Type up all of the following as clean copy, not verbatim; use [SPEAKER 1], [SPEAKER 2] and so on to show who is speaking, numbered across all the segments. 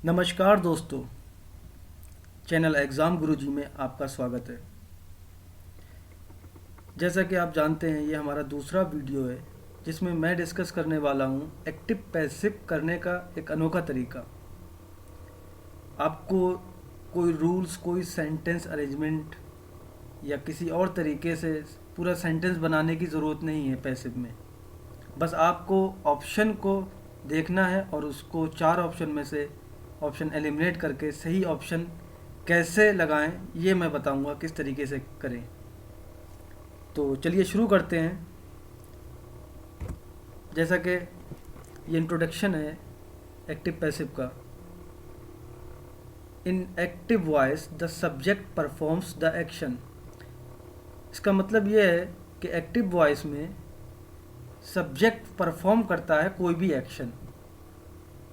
[SPEAKER 1] नमस्कार दोस्तों, channel exam गुरुजी में आपका स्वागत है। जैसा कि आप जानते हैं, ये हमारा दूसरा वीडियो है जिसमें मैं डिस्कस करने वाला हूँ एक्टिव पैसिव करने का एक अनोखा तरीका। आपको कोई रूल्स, कोई सेंटेंस अरेंजमेंट या किसी और तरीके से पूरा सेंटेंस बनाने की ज़रूरत नहीं है पैसिव में। बस आपको ऑप्शन को देखना है और उसको 4 ऑप्शन में से ऑप्शन एलिमिनेट करके सही ऑप्शन कैसे लगाएं, ये मैं बताऊंगा किस तरीके से करें। तो चलिए शुरू करते हैं। जैसा कि ये इंट्रोडक्शन है एक्टिव पैसिव का। इन active voice the subject performs the action. इसका मतलब ये है कि एक्टिव वॉइस में सब्जेक्ट परफॉर्म करता है कोई भी एक्शन।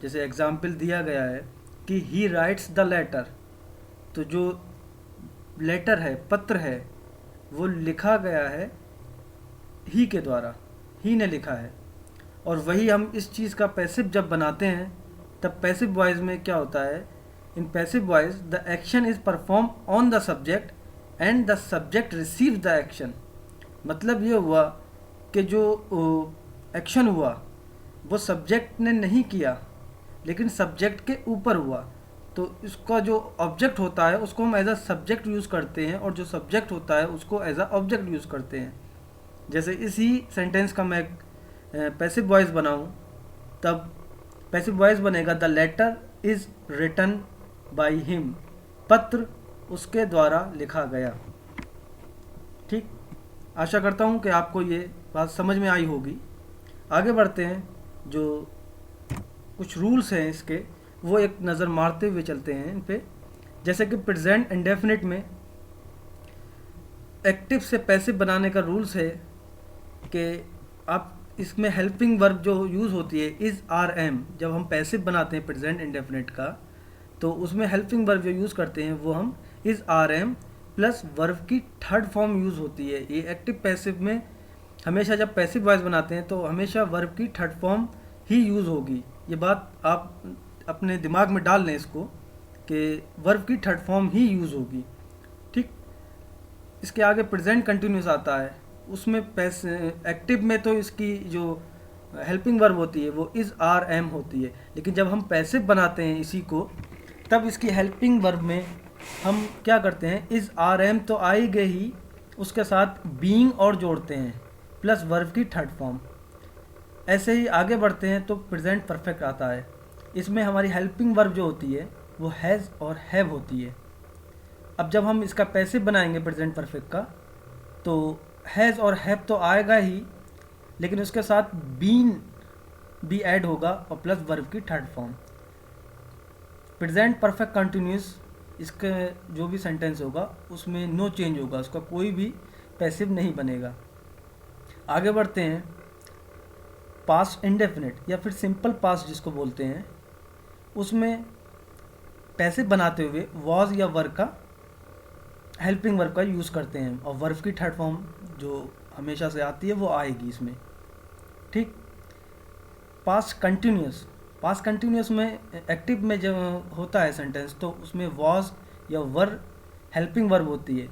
[SPEAKER 1] जैसे एग्जाम्पल दिया गया है कि ही राइट्स द लेटर, तो जो लेटर है, पत्र है, वो लिखा गया है ही के द्वारा, ही ने लिखा है। और वही हम इस चीज़ का पैसिव जब बनाते हैं तब पैसिव वॉइस में क्या होता है, in passive voice the action is perform on the subject and the subject receive the action. मतलब ये हुआ कि जो एक्शन हुआ वो सब्जेक्ट ने नहीं किया लेकिन सब्जेक्ट के ऊपर हुआ। तो इसका जो ऑब्जेक्ट होता है उसको हम एज अ सब्जेक्ट यूज़ करते हैं और जो सब्जेक्ट होता है उसको एज अ ऑब्जेक्ट यूज़ करते हैं। जैसे इसी सेंटेंस का मैं पैसिव वॉइस बनाऊं, तब पैसिव वॉइस बनेगा the letter is written by him. पत्र उसके द्वारा लिखा गया। ठीक, आशा करता हूं कि आपको ये बात समझ में आई होगी। आगे बढ़ते हैं। जो कुछ रूल्स हैं इसके, वो एक नज़र मारते हुए चलते हैं इन पे। जैसे कि प्रेजेंट इंडेफिनिट में एक्टिव से पैसिव बनाने का रूल्स है कि आप इसमें हेल्पिंग वर्ब जो यूज़ होती है इज़ आर एम, जब हम पैसिव बनाते हैं प्रेजेंट इंडेफिनिट का, तो उसमें हेल्पिंग वर्ब जो यूज़ करते हैं वो हम is are am plus verb की थर्ड फॉर्म यूज़ होती है। ये एक्टिव पैसिव में हमेशा जब पैसिव वॉइस बनाते हैं तो हमेशा वर्ब की थर्ड फॉर्म ही यूज़ होगी। ये बात आप अपने दिमाग में डाल लें इसको कि वर्ब की थर्ड फॉर्म ही यूज़ होगी। ठीक, इसके आगे प्रेजेंट कंटिन्यूस आता है। उसमें एक्टिव में तो इसकी जो हेल्पिंग वर्ब होती है वो इज़ आर एम होती है, लेकिन जब हम पैसिव बनाते हैं इसी को तब इसकी हेल्पिंग वर्ब में हम क्या करते हैं, इज़ आर एम तो आएगी ही, उसके साथ बीइंग और जोड़ते हैं प्लस वर्ब की थर्ड फॉर्म। ऐसे ही आगे बढ़ते हैं तो प्रेजेंट परफेक्ट आता है। इसमें हमारी हेल्पिंग वर्ब जो होती है वो हैज़ और हैव होती है। अब जब हम इसका पैसिव बनाएंगे प्रेजेंट परफेक्ट का, तो हैज़ और हैव तो आएगा ही, लेकिन उसके साथ बीन भी ऐड होगा और प्लस वर्ब की third form. Present perfect continuous, इसके जो भी सेंटेंस होगा उसमें नो चेंज होगा, उसका कोई भी पैसिव नहीं बनेगा। आगे बढ़ते हैं। पास्ट इंडेफिनिट या फिर सिंपल पास्ट जिसको बोलते हैं, उसमें पैसिव बनाते हुए वॉज या वर्ब का, हेल्पिंग वर्ब का यूज़ करते हैं और वर्ब की थर्ड फॉर्म जो हमेशा से आती है वो आएगी इसमें। ठीक, पास्ट कंटिन्यूस, पास्ट कंटिन्यूस में एक्टिव में जब होता है सेंटेंस तो उसमें वॉज या वर्ब हेल्पिंग वर्ब होती है,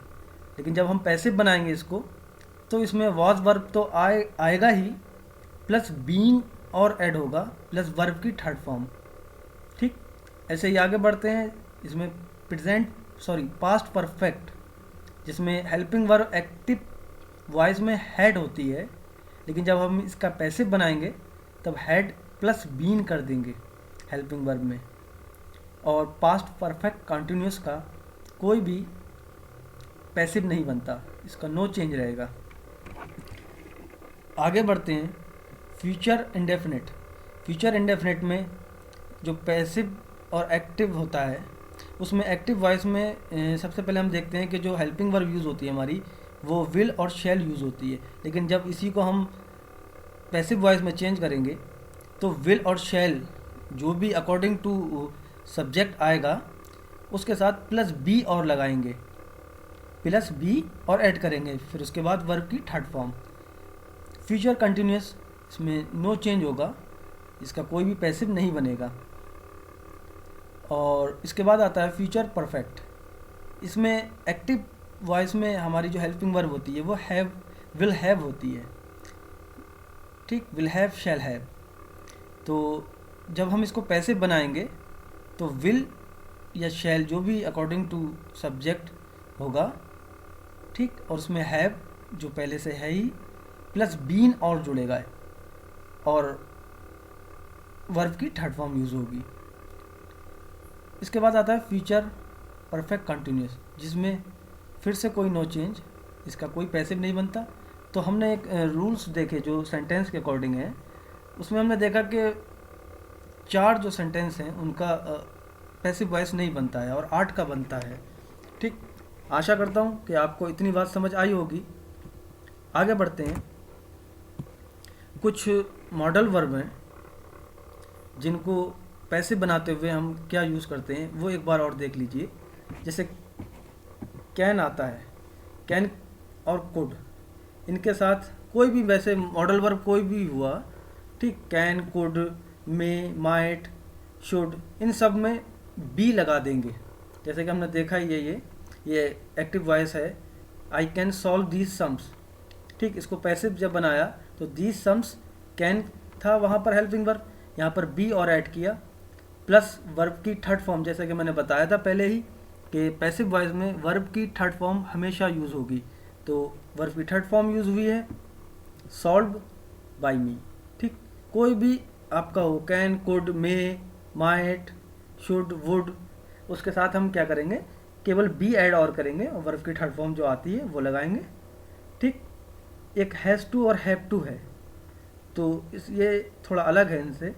[SPEAKER 1] लेकिन जब हम पैसिव बनाएंगे इसको तो इसमें वॉज वर्ब तो आएगा ही, प्लस बीइंग और ऐड होगा प्लस वर्ब की थर्ड फॉर्म। ठीक, ऐसे ही आगे बढ़ते हैं। इसमें पास्ट परफेक्ट, जिसमें हेल्पिंग वर्ब एक्टिव वॉइस में हैड होती है, लेकिन जब हम इसका पैसिव बनाएंगे तब हैड प्लस बीन कर देंगे हेल्पिंग वर्ब में। और पास्ट परफेक्ट कंटिन्यूस का कोई भी पैसिव नहीं बनता, इसका नो चेंज रहेगा। आगे बढ़ते हैं। फ्यूचर इंडेफिनिट, फ्यूचर इंडेफिनिट में जो पैसिव और एक्टिव होता है उसमें एक्टिव वॉइस में सबसे पहले हम देखते हैं कि जो हेल्पिंग वर्ब यूज़ होती है हमारी वो विल और शैल यूज़ होती है, लेकिन जब इसी को हम पैसिव वॉइस में चेंज करेंगे तो विल और शैल जो भी अकॉर्डिंग टू सब्जेक्ट आएगा उसके साथ प्लस बी और लगाएंगे, प्लस बी और ऐड करेंगे, फिर उसके बाद वर्ब की थर्ड फॉर्म। फ्यूचर कंटिन्यूस, इसमें नो चेंज होगा, इसका कोई भी पैसिव नहीं बनेगा। और इसके बाद आता है फ्यूचर परफेक्ट। इसमें एक्टिव वॉइस में हमारी जो हेल्पिंग वर्ब होती है वो हैव, विल हैव होती है, ठीक, विल हैव, शैल हैव। तो जब हम इसको पैसिव बनाएंगे तो विल या शैल जो भी अकॉर्डिंग टू सब्जेक्ट होगा, ठीक, और उसमें हैव जो पहले से है ही प्लस बीन और जुड़ेगा और वर्ब की थर्ड फॉर्म यूज़ होगी। इसके बाद आता है फ्यूचर परफेक्ट कंटिन्यूस, जिसमें फिर से कोई नो चेंज, इसका कोई पैसिव नहीं बनता। तो हमने एक रूल्स देखे जो सेंटेंस के अकॉर्डिंग है, उसमें हमने देखा कि 4 जो सेंटेंस हैं उनका पैसिव वॉइस नहीं बनता है और 8 का बनता है, ठीक। आशा करता हूँ कि आपको इतनी बात समझ आई होगी। आगे बढ़ते हैं। कुछ मॉडल वर्ब हैं जिनको पैसिव बनाते हुए हम क्या यूज़ करते हैं वो एक बार और देख लीजिए। जैसे कैन आता है, कैन और कुड, इनके साथ कोई भी वैसे मॉडल वर्ब कोई भी हुआ, ठीक, can, could, may, might, should, इन सब में बी लगा देंगे। जैसे कि हमने देखा ही है, ये एक्टिव वॉइस है, I can solve these sums, ठीक। इसको पैसिव जब बनाया तो दीज सम्स कैन था वहाँ पर हेल्पिंग वर्ब, यहाँ पर बी और ऐड किया प्लस वर्ब की थर्ड फॉर्म, जैसे कि मैंने बताया था पहले ही कि पैसिव वॉइस में वर्ब की थर्ड फॉर्म हमेशा यूज़ होगी। तो वर्ब की थर्ड फॉर्म यूज़ हुई है सॉल्व बाय मी, ठीक। कोई भी आपका हो, can, could, may, might, should, would, उसके साथ हम क्या करेंगे, केवल बी ऐड और करेंगे और वर्ब की थर्ड फॉर्म जो आती है वो लगाएंगे, ठीक। एक हैज़ टू और हैव टू है, तो ये थोड़ा अलग है इनसे।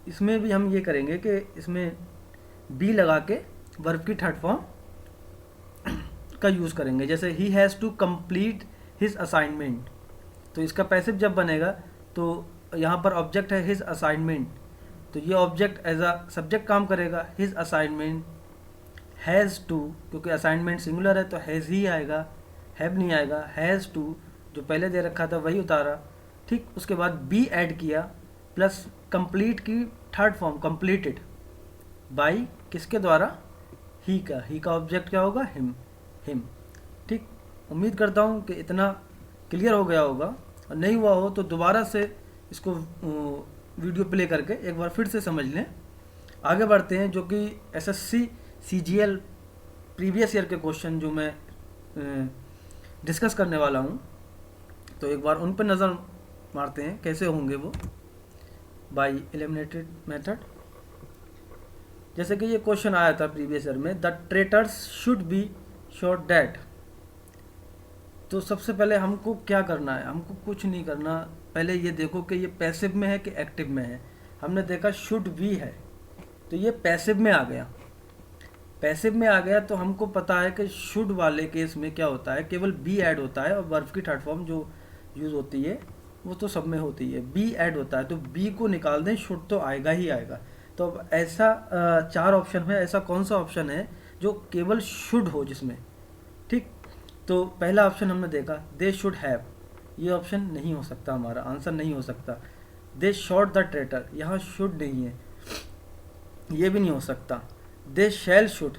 [SPEAKER 1] इसमें भी हम ये करेंगे कि इसमें बी लगा के वर्ब की थर्ड फॉर्म का यूज़ करेंगे। जैसे ही has to complete his assignment, तो इसका पैसिव जब बनेगा तो यहाँ पर ऑब्जेक्ट है हिज असाइनमेंट, तो ये ऑब्जेक्ट एज अ सब्जेक्ट काम करेगा। हिज असाइनमेंट, हैज़ टू, क्योंकि असाइनमेंट सिंगुलर है तो हैज़ ही आएगा, हैव नहीं आएगा। हैज़ टू जो पहले दे रखा था वही उतारा, ठीक। उसके बाद बी ऐड किया प्लस कंप्लीट की थर्ड फॉर्म कंप्लीटेड बाई किसके द्वारा, ही का। ही का ऑब्जेक्ट क्या होगा, हिम, हिम, ठीक। उम्मीद करता हूँ कि इतना क्लियर हो गया होगा, और नहीं हुआ हो तो दोबारा से इसको वीडियो प्ले करके एक बार फिर से समझ लें। आगे बढ़ते हैं, जो कि एसएससी सीजीएल प्रीवियस ईयर के क्वेश्चन जो मैं डिस्कस करने वाला हूँ, तो एक बार उन पर नज़र मारते हैं कैसे होंगे वो बाय एलिमिनेटेड मेथड। जैसे कि ये क्वेश्चन आया था प्रीवियस ईयर में, the traitors should be shot dead. तो सबसे पहले हमको क्या करना है, हमको कुछ नहीं करना, पहले ये देखो कि ये पैसिव में है कि एक्टिव में है। हमने देखा शुड बी है तो ये पैसिव में आ गया, पैसिव में आ गया तो हमको पता है कि शुड वाले केस में क्या होता है, केवल बी ऐड होता है और वर्ब की थर्ड फॉर्म जो यूज़ होती है वो तो सब में होती है, बी ऐड होता है, तो बी को निकाल दें, शुड तो आएगा ही आएगा। तो अब ऐसा 4 ऑप्शन है, ऐसा कौन सा ऑप्शन है जो केवल शुड हो जिसमें, ठीक। तो पहला ऑप्शन हमने देखा दे शुड हैव, ये ऑप्शन नहीं हो सकता, हमारा आंसर नहीं हो सकता। दे शॉट द ट्रेटर, यहाँ शुड नहीं है, ये भी नहीं हो सकता। दे शैल शुड,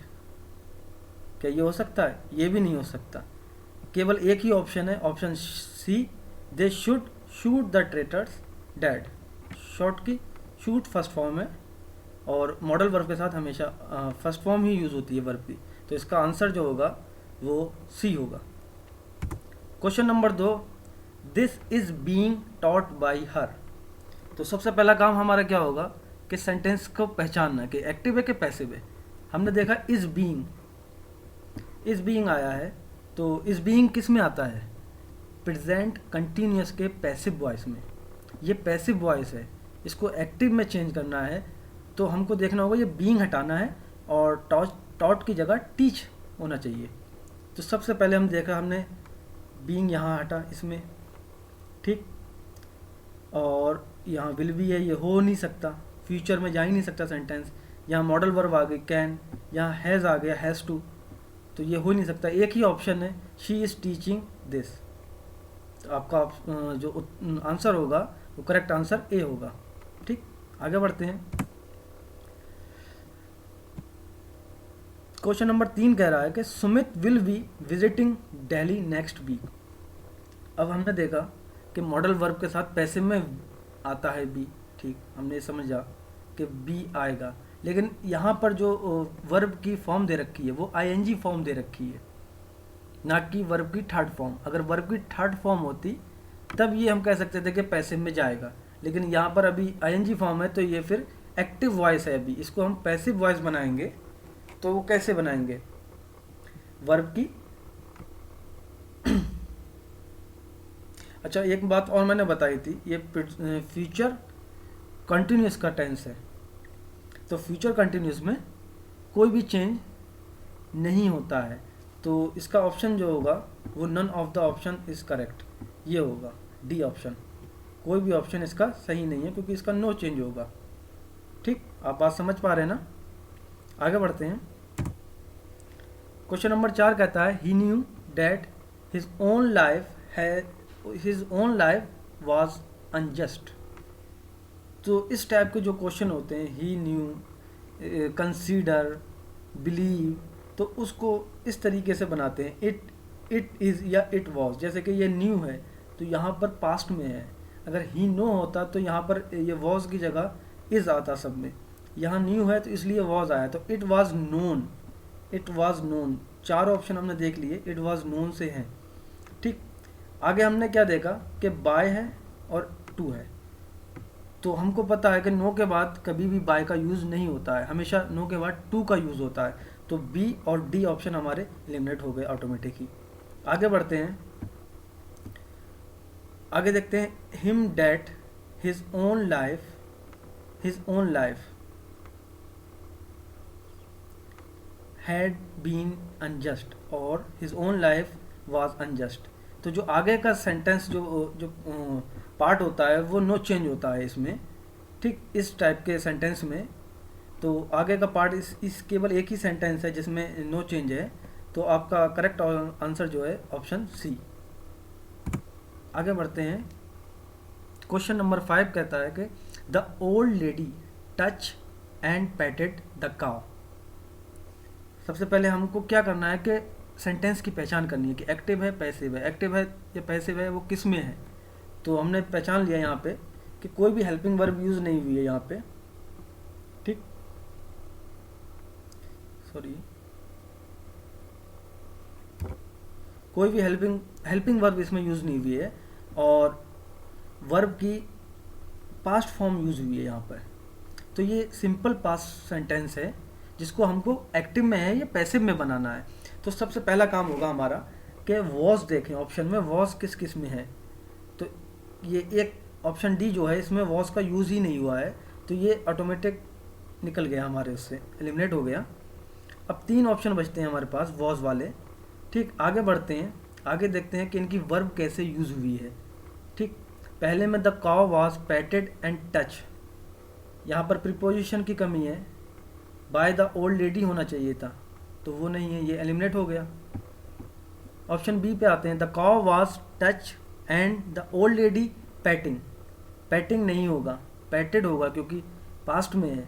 [SPEAKER 1] क्या ये हो सकता है, ये भी नहीं हो सकता। केवल एक ही ऑप्शन है, option C, they should shoot the traitors dead. Shot की शूट फर्स्ट फॉर्म है और मॉडल वर्ब के साथ हमेशा फर्स्ट फॉर्म ही यूज़ होती है वर्ब की, तो इसका आंसर जो होगा वो सी होगा। Question number 2, this is being taught by her. तो सबसे पहला काम हमारा क्या होगा कि सेंटेंस को पहचानना कि एक्टिव है कि पैसिव है। हमने देखा इज बीइंग, इज बीइंग आया है, तो इज बीइंग किस में आता है, प्रेजेंट कंटिन्यूअस के पैसिव वॉइस में। ये पैसिव वॉइस है, इसको एक्टिव में चेंज करना है तो हमको देखना होगा ये बीइंग हटाना है और टॉट की जगह टीच होना चाहिए। तो सबसे पहले हम देखा, हमने बीइंग यहाँ हटा इसमें, ठीक, और यहाँ विल भी है, ये हो नहीं सकता, फ्यूचर में जा ही नहीं सकता सेंटेंस। यहाँ मॉडल वर्ब आ गई कैन, यहाँ हैज़ आ गया हैज़ टू, तो ये हो नहीं सकता। एक ही ऑप्शन है शी इज़ टीचिंग दिस, तो आपका जो आंसर होगा वो करेक्ट आंसर ए होगा, ठीक। आगे बढ़ते हैं। क्वेश्चन नंबर 3 कह रहा है कि Sumit will be visiting Delhi next week. अब हमने देखा कि मॉडल वर्ब के साथ पैसिव में आता है बी, ठीक, हमने ये समझा कि बी आएगा, लेकिन यहाँ पर जो वर्ब की फॉर्म दे रखी है वो आईएनजी फॉर्म दे रखी है, ना कि वर्ब की थर्ड फॉर्म। अगर वर्ब की थर्ड फॉर्म होती तब ये हम कह सकते थे कि पैसिव में जाएगा, लेकिन यहाँ पर अभी आईएनजी फॉर्म है तो ये फिर एक्टिव वॉइस है। अभी इसको हम पैसिव वॉइस बनाएंगे तो वो कैसे बनाएंगे, वर्ब की अच्छा, एक बात और मैंने बताई थी, ये फ्यूचर कंटिन्यूस का टेंस है, तो फ्यूचर कंटिन्यूस में कोई भी चेंज नहीं होता है, तो इसका ऑप्शन जो होगा वो none of the option is correct, ये होगा डी ऑप्शन। कोई भी ऑप्शन इसका सही नहीं है क्योंकि इसका नो चेंज होगा। ठीक, आप बात समझ पा रहे हैं ना। आगे बढ़ते हैं। क्वेश्चन नंबर 4 कहता है ही knew that his own life was unjust. तो इस टाइप के जो क्वेश्चन होते हैं, ही न्यू, कंसीडर, बिलीव, तो उसको इस तरीके से बनाते हैं, इट इज़ या इट वॉज। जैसे कि ये न्यू है तो यहाँ पर पास्ट में है, अगर ही नो होता तो यहाँ पर ये वॉज की जगह इज़ आता सब में। यहाँ न्यू है तो इसलिए वॉज आया, तो it was known, it was known. 4 option हमने देख लिए, इट वाज नोन से हैं। ठीक, आगे हमने क्या देखा कि बाय है और टू है, तो हमको पता है कि नो के बाद कभी भी बाय का यूज़ नहीं होता है, हमेशा नो के बाद टू का यूज़ होता है। तो बी और डी ऑप्शन हमारे एलिमिनेट हो गए ऑटोमेटिकली। आगे बढ़ते हैं, आगे देखते हैं him that his own life had been unjust और his own life was unjust. तो जो आगे का सेंटेंस जो पार्ट होता है वो नो चेंज होता है इसमें। ठीक, इस टाइप के सेंटेंस में तो आगे का पार्ट इस केवल एक ही सेंटेंस है जिसमें नो चेंज है, तो आपका करेक्ट आंसर जो है ऑप्शन सी। आगे बढ़ते हैं। क्वेश्चन नंबर 5 कहता है कि the old lady touch and पैटेड the cow. सबसे पहले हमको क्या करना है कि सेंटेंस की पहचान करनी है कि एक्टिव है पैसिव है, एक्टिव है या पैसिव है, वो किस में है। तो हमने पहचान लिया यहाँ पे कि कोई भी हेल्पिंग वर्ब यूज़ नहीं हुई है यहाँ पे। ठीक, सॉरी, कोई भी हेल्पिंग वर्ब इसमें यूज़ नहीं हुई है और वर्ब की पास्ट फॉर्म यूज़ हुई है यहाँ पर। तो ये सिंपल पास्ट सेंटेंस है जिसको हमको एक्टिव में है या पैसिव में बनाना है। तो सबसे पहला काम होगा हमारा कि वॉज देखें, ऑप्शन में वॉज किस किस में है। तो ये एक ऑप्शन डी जो है इसमें वॉज का यूज़ ही नहीं हुआ है, तो ये ऑटोमेटिक निकल गया हमारे, उससे एलिमिनेट हो गया। अब 3 ऑप्शन बचते हैं हमारे पास वॉज वाले। ठीक, आगे बढ़ते हैं, आगे देखते हैं कि इनकी वर्ब कैसे यूज़ हुई है। ठीक, पहले में the cow was पैटेड and touch, यहाँ पर प्रीपोजिशन की कमी है, बाय द ओल्ड लेडी होना चाहिए था, तो वो नहीं है, ये एलिमिनेट हो गया। ऑप्शन बी पे आते हैं, the cow was touch and the old lady patting. Patting नहीं होगा, पैटेड होगा क्योंकि पास्ट में है,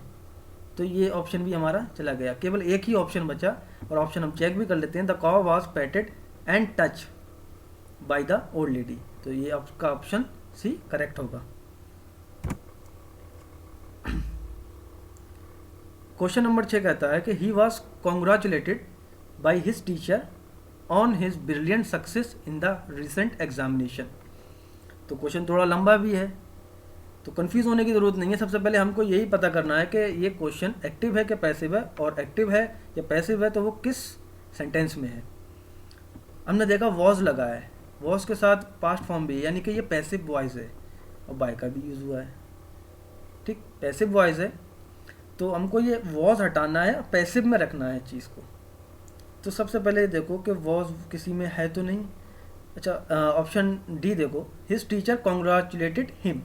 [SPEAKER 1] तो ये ऑप्शन भी हमारा चला गया। केवल एक ही ऑप्शन बचा और ऑप्शन हम चेक भी कर लेते हैं, the cow was पैटेड and touch by the old lady, तो ये आपका ऑप्शन सी करेक्ट होगा। क्वेश्चन नंबर 6 कहता है कि he was congratulated by his teacher on his brilliant success in the recent examination. तो क्वेश्चन थोड़ा लंबा भी है, तो कंफ्यूज होने की ज़रूरत नहीं है। सबसे पहले हमको यही पता करना है कि ये क्वेश्चन एक्टिव है कि पैसिव है, और एक्टिव है या पैसिव है तो वो किस सेंटेंस में है। हमने देखा वॉज लगा है, वॉज के साथ पास्ट फॉर्म भी है, यानी कि ये पैसिव वॉइस है और बाय का भी यूज़ हुआ है। ठीक, पैसिव वॉइस है तो हमको ये वॉज हटाना है, पैसिव में रखना है चीज़ को। तो सबसे पहले देखो कि वॉज किसी में है तो नहीं। अच्छा, ऑप्शन डी देखो, हिज टीचर कॉन्ग्रेचुलेटेड हिम,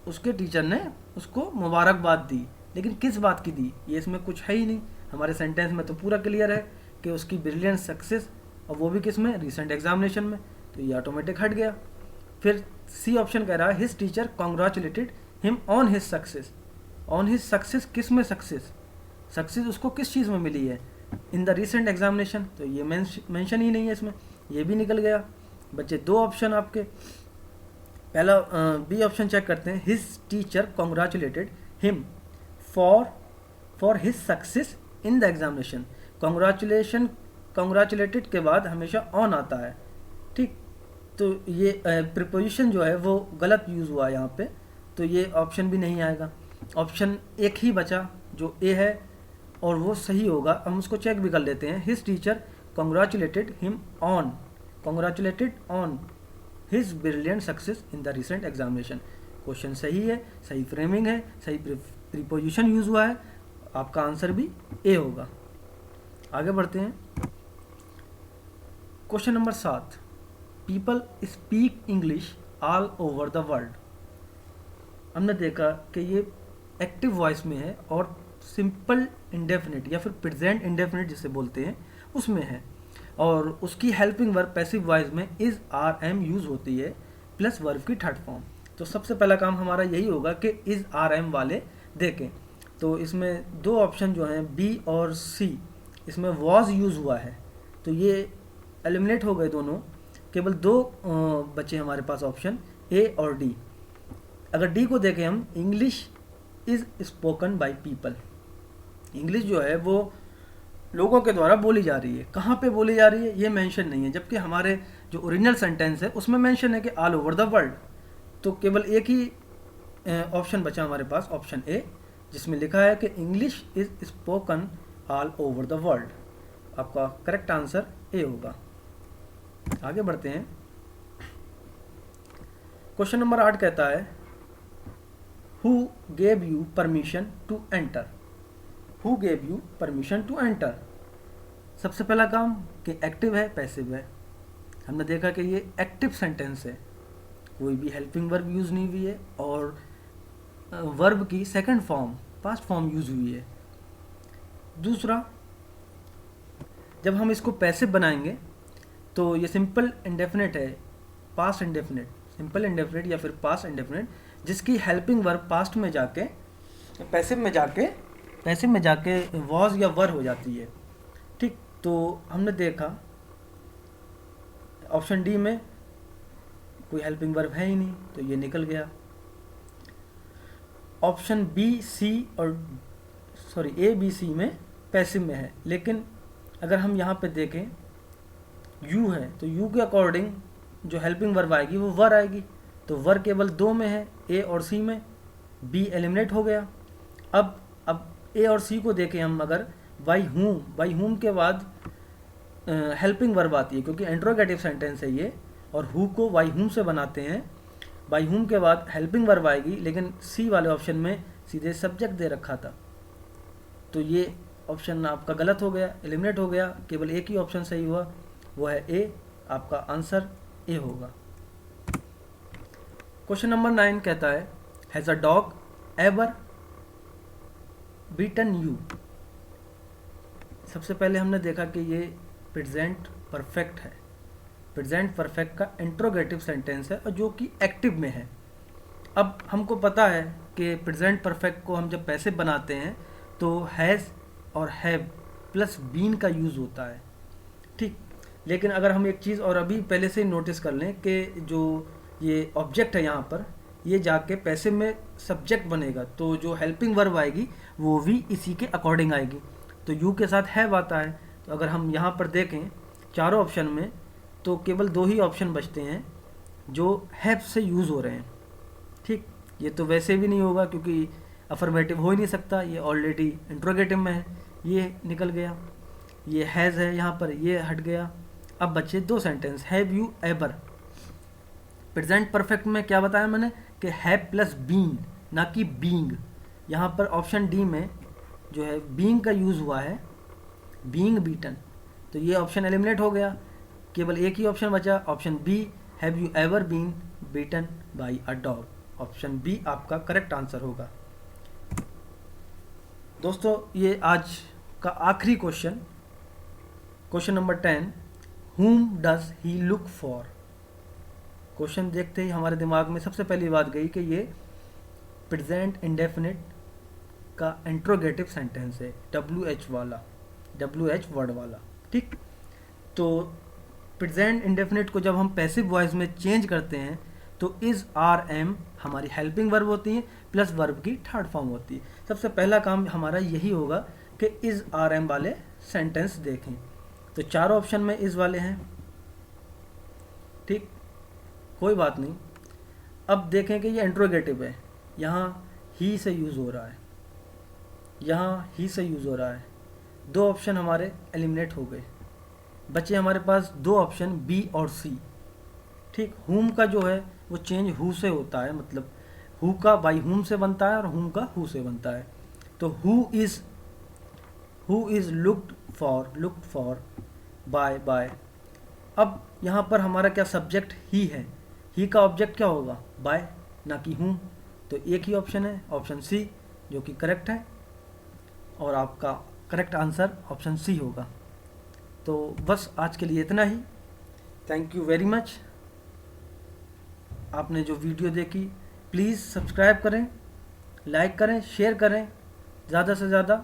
[SPEAKER 1] उसके टीचर ने उसको मुबारकबाद दी, लेकिन किस बात की दी ये इसमें कुछ है ही नहीं। हमारे सेंटेंस में तो पूरा क्लियर है कि उसकी ब्रिलियंट सक्सेस, और वो भी किस में, रिसेंट एग्जामिनेशन में, तो ये ऑटोमेटिक हट गया। फिर सी ऑप्शन कह रहा है his teacher congratulated him on his success. On his success किस में सक्सेस, सक्सेस उसको किस चीज़ में मिली है, इन द रिसेंट एग्जामिनेशन, तो ये मेंशन ही नहीं है इसमें, ये भी निकल गया। बच्चे दो ऑप्शन आपके, पहला बी ऑप्शन चेक करते हैं, his teacher congratulated him for his success in the examination. Congratulated के बाद हमेशा ऑन आता है, ठीक, तो ये प्रीपोजिशन जो है वो गलत यूज़ हुआ है यहाँ पे, तो ये ऑप्शन भी नहीं आएगा। ऑप्शन एक ही बचा जो ए है और वो सही होगा, हम उसको चेक भी कर लेते हैं। His teacher congratulated on his brilliant success in the recent examination. Question सही है, सही फ्रेमिंग है, सही प्रीपोजिशन यूज हुआ है, आपका आंसर भी ए होगा। आगे बढ़ते हैं। Question number 7, people speak English all over the world. हमने देखा कि ये एक्टिव वॉइस में है और सिंपल इंडेफिनिट या फिर प्रेजेंट इंडेफिनिट जिसे बोलते हैं उसमें है, और उसकी हेल्पिंग वर्ब पैसिव वॉइस में इज आर एम यूज होती है प्लस वर्ब की थर्ड फॉर्म। तो सबसे पहला काम हमारा यही होगा कि इज आर एम वाले देखें। तो इसमें दो ऑप्शन जो हैं बी और सी, इसमें वॉज यूज हुआ है, तो ये एलिमिनेट हो गए दोनों, केवल दो बचे हमारे पास ऑप्शन ए और डी। अगर डी को देखें हम, English is spoken by people, English जो है वो लोगों के द्वारा बोली जा रही है, कहाँ पे बोली जा रही है ये मेंशन नहीं है, जबकि हमारे जो ओरिजिनल सेंटेंस है उसमें मेंशन है कि ऑल ओवर द वर्ल्ड। तो केवल एक ही ऑप्शन बचा हमारे पास, ऑप्शन ए, जिसमें लिखा है कि English is spoken all over the world. आपका करेक्ट आंसर ए होगा। आगे बढ़ते हैं। क्वेश्चन नंबर 8 कहता है, who gave you permission to enter. Who gave you permission to enter. सबसे पहला काम कि एक्टिव है पैसिव है, हमने देखा कि ये एक्टिव सेंटेंस है, कोई भी हेल्पिंग वर्ब यूज़ नहीं हुई है और वर्ब की second form past form use हुई है। दूसरा, जब हम इसको पैसिव बनाएंगे तो ये सिंपल इंडेफिनिट है, पास्ट इंडेफिनिट, सिंपल इंडेफिनिट या फिर पास्ट इंडेफिनिट, जिसकी हेल्पिंग वर्ब पास्ट में जाके पैसिव में जाके वॉज या वर हो जाती है, ठीक। तो हमने देखा ऑप्शन डी में कोई हेल्पिंग वर्ब है ही नहीं, तो ये निकल गया। ऑप्शन बी सी और ए बी सी में पैसिव में है, लेकिन अगर हम यहाँ पे देखें यू है, तो यू के अकॉर्डिंग जो हेल्पिंग वर्ब आएगी वो वर आएगी, तो वर केवल दो में है, ए और सी में, बी एलिमिनेट हो गया। अब ए और सी को देखें हम, अगर बाई हूम के बाद हेल्पिंग वर्ब आती है, क्योंकि इंट्रोगेटिव सेंटेंस है ये, और हु को बाई हूम से बनाते हैं, बाई हूम के बाद हेल्पिंग वर्ब आएगी, लेकिन सी वाले ऑप्शन में सीधे सब्जेक्ट दे रखा था, तो ये ऑप्शन आपका गलत हो गया, एलिमिनेट हो गया, केवल एक ही ऑप्शन सही हुआ, वो है ए। आपका आंसर ए होगा। क्वेश्चन नंबर 9 कहता है, has a dog ever beaten you. सबसे पहले हमने देखा कि ये प्रेजेंट परफेक्ट है, प्रेजेंट परफेक्ट का इंट्रोगेटिव सेंटेंस है और जो कि एक्टिव में है। अब हमको पता है कि प्रेजेंट परफेक्ट को हम जब पैसिव बनाते हैं तो हैज़ और हैव प्लस बीन का यूज़ होता है, ठीक। लेकिन अगर हम एक चीज़ और अभी पहले से नोटिस कर लें कि जो ये ऑब्जेक्ट है यहाँ पर, ये जाके पैसिव में सब्जेक्ट बनेगा, तो जो हेल्पिंग वर्ब आएगी वो भी इसी के अकॉर्डिंग आएगी, तो यू के साथ हैव आता है। तो अगर हम यहाँ पर देखें चारों ऑप्शन में, तो केवल दो ही ऑप्शन बचते हैं जो हैव से यूज़ हो रहे हैं, ठीक। ये तो वैसे भी नहीं होगा क्योंकि अफर्मेटिव हो ही नहीं सकता, ये ऑलरेडी इंट्रोगेटिव में है, ये निकल गया। ये हैज़ है यहाँ पर, ये हट गया। अब बचे दो sentence, have you ever. Present perfect में क्या बताया मैंने कि हैव प्लस बीन, ना कि बीइंग। यहाँ पर ऑप्शन डी में जो है बीइंग का यूज़ हुआ है, बीइंग बीटन, तो ये ऑप्शन एलिमिनेट हो गया, केवल एक ही ऑप्शन बचा, option B, have you ever been beaten by a dog. Option B आपका करेक्ट आंसर होगा। दोस्तों, ये आज का आखिरी question, question number 10, whom does he look for। Question देखते ही हमारे दिमाग में सबसे पहली बात गई कि ये प्रेजेंट इंडेफिनिट का इंट्रोगेटिव सेंटेंस है, WH वाला, WH वर्ड वाला। ठीक, तो प्रेजेंट इंडेफिनिट को जब हम पैसिव वॉइस में चेंज करते हैं तो इज, आर, एम हमारी हेल्पिंग वर्ब होती है प्लस वर्ब की थर्ड फॉर्म होती है। सबसे पहला काम हमारा यही होगा कि इज, आर, एम वाले सेंटेंस देखें। तो चारों ऑप्शन में इज वाले हैं। ठीक, कोई बात नहीं। अब देखें कि ये इंट्रोगेटिव है, यहाँ ही से यूज़ हो रहा है, यहाँ ही से यूज़ हो रहा है। दो ऑप्शन हमारे एलिमिनेट हो गए, बचे हमारे पास दो ऑप्शन बी और सी। ठीक, हुम का जो है वो चेंज हु से होता है, मतलब हु का बाई हुम से बनता है और हुम का हु से बनता है। तो who is looked for by. अब यहाँ पर हमारा क्या सब्जेक्ट ही है, ही का ऑब्जेक्ट क्या होगा, बाय, ना कि हूँ। तो एक ही ऑप्शन है, ऑप्शन सी, जो कि करेक्ट है, और आपका करेक्ट आंसर ऑप्शन सी होगा। तो बस आज के लिए इतना ही। Thank you very much. आपने जो वीडियो देखी प्लीज़ सब्सक्राइब करें, लाइक करें, शेयर करें ज़्यादा से ज़्यादा,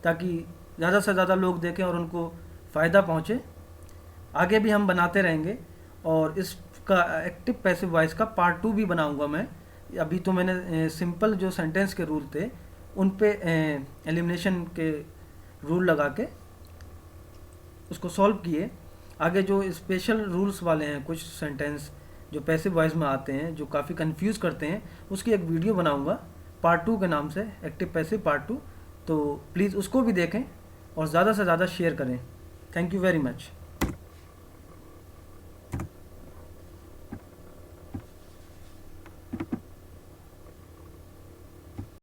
[SPEAKER 1] ताकि ज़्यादा से ज़्यादा लोग देखें और उनको फ़ायदा पहुँचे। आगे भी हम बनाते रहेंगे और इसका एक्टिव पैसिव वॉइस का पार्ट 2 भी बनाऊंगा मैं। अभी तो मैंने सिंपल जो सेंटेंस के रूल थे उन पे एलिमिनेशन के रूल लगा के उसको सॉल्व किए। आगे जो स्पेशल रूल्स वाले हैं, कुछ सेंटेंस जो पैसिव वॉइस में आते हैं जो काफ़ी कंफ्यूज करते हैं, उसकी एक वीडियो बनाऊंगा पार्ट 2 के नाम से, एक्टिव पैसिव पार्ट 2। तो प्लीज़ उसको भी देखें और ज़्यादा से ज़्यादा शेयर करें। Thank you very much.